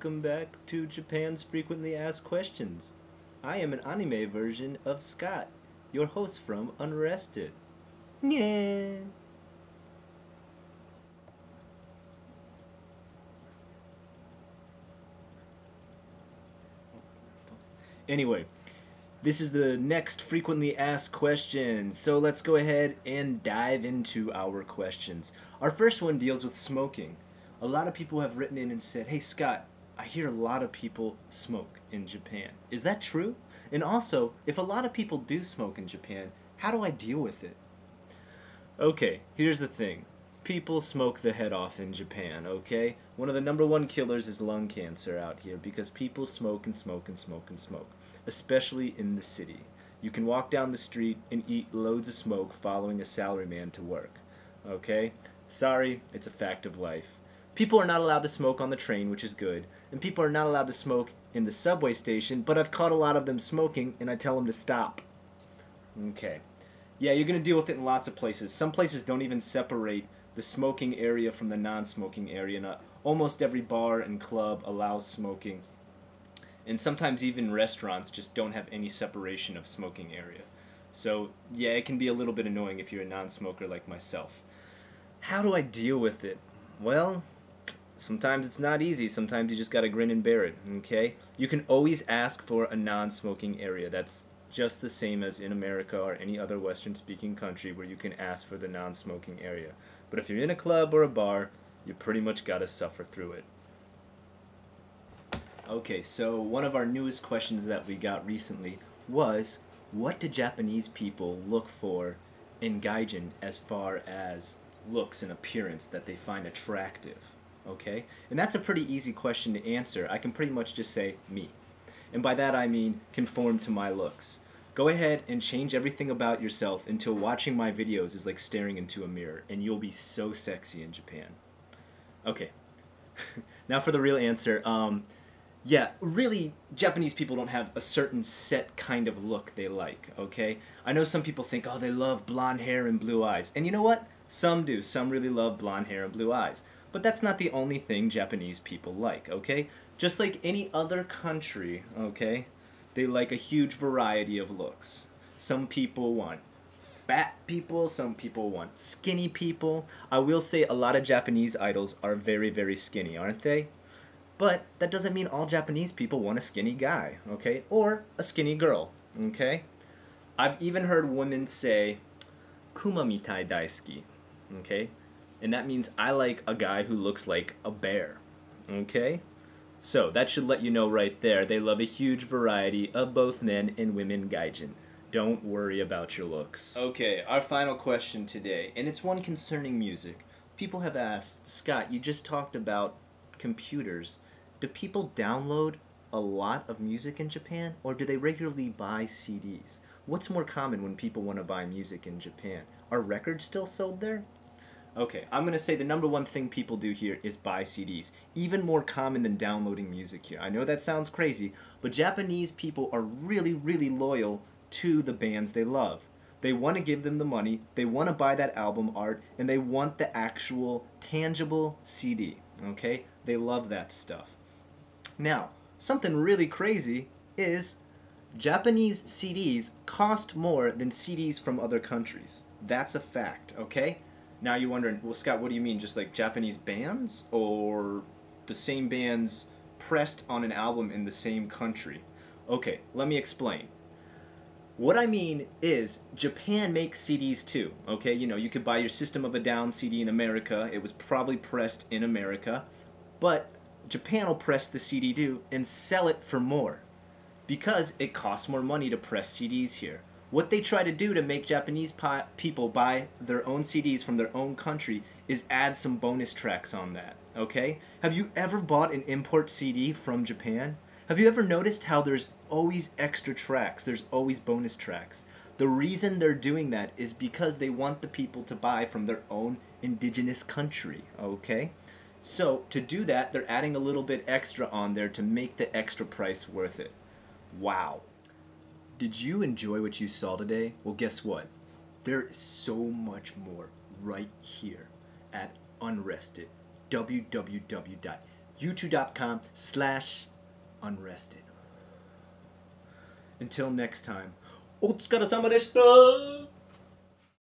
welcome back to Japan's Frequently Asked Questions. I am an anime version of Scott, your host from Unrested. Yeah. Anyway, this is the next frequently asked question, so let's go ahead and dive into our questions. Our first one deals with smoking. A lot of people have written in and said, "Hey Scott, I hear a lot of people smoke in Japan. Is that true? And also, if a lot of people do smoke in Japan, how do I deal with it?" Okay, here's the thing. People smoke the head off in Japan, okay? One of the number one killers is lung cancer out here because people smoke and smoke and smoke and smoke, especially in the city. You can walk down the street and eat loads of smoke following a salaryman to work, okay? Sorry, it's a fact of life. People are not allowed to smoke on the train, which is good, and people are not allowed to smoke in the subway station, but I've caught a lot of them smoking and I tell them to stop. Okay. Yeah, you're going to deal with it in lots of places. Some places don't even separate the smoking area from the non-smoking area. And almost every bar and club allows smoking. And sometimes even restaurants just don't have any separation of smoking area. So, yeah, it can be a little bit annoying if you're a non-smoker like myself. How do I deal with it? Well, sometimes it's not easy. Sometimes you just got to grin and bear it, okay? You can always ask for a non-smoking area. That's just the same as in America or any other Western-speaking country where you can ask for the non-smoking area. But if you're in a club or a bar, you pretty much gotta suffer through it. Okay, so one of our newest questions that we got recently was, what do Japanese people look for in gaijin as far as looks and appearance that they find attractive? Okay? And that's a pretty easy question to answer. I can pretty much just say, me. And by that I mean conform to my looks. Go ahead and change everything about yourself until watching my videos is like staring into a mirror, and you'll be so sexy in Japan. Okay, now for the real answer. Yeah, really, Japanese people don't have a certain set kind of look they like, okay? I know some people think, oh, they love blonde hair and blue eyes. And you know what? Some do. Some really love blonde hair and blue eyes. But that's not the only thing Japanese people like, okay? Just like any other country, okay, they like a huge variety of looks. Some people want fat people, some people want skinny people. I will say a lot of Japanese idols are very, very skinny, aren't they? But that doesn't mean all Japanese people want a skinny guy, okay? Or a skinny girl, okay? I've even heard women say, "Kuma mitai daisuki," okay? And that means I like a guy who looks like a bear, okay? So that should let you know right there, they love a huge variety of both men and women gaijin. Don't worry about your looks. Okay, our final question today, and it's one concerning music. People have asked, Scott, you just talked about computers. Do people download a lot of music in Japan, or do they regularly buy CDs? What's more common when people want to buy music in Japan? Are records still sold there? Okay, I'm going to say the number one thing people do here is buy CDs. Even more common than downloading music here. I know that sounds crazy, but Japanese people are really, really loyal to the bands they love. They want to give them the money, they want to buy that album art, and they want the actual tangible CD, okay? They love that stuff. Now, something really crazy is Japanese CDs cost more than CDs from other countries. That's a fact, okay? Now you're wondering, well, Scott, what do you mean? Just like Japanese bands? Or the same bands pressed on an album in the same country? Okay, let me explain. What I mean is, Japan makes CDs too, okay? You know, you could buy your System of a Down CD in America. It was probably pressed in America. But Japan will press the CD too and sell it for more. Because it costs more money to press CDs here. What they try to do to make Japanese people buy their own CDs from their own country is add some bonus tracks on that, okay? Have you ever bought an import CD from Japan? Have you ever noticed how there's always extra tracks, there's always bonus tracks? The reason they're doing that is because they want the people to buy from their own indigenous country, okay? So, to do that, they're adding a little bit extra on there to make the extra price worth it. Wow. Did you enjoy what you saw today? Well, guess what? There is so much more right here at Unrested. www youtube.com/unrested. Until next time, お疲れ様でした!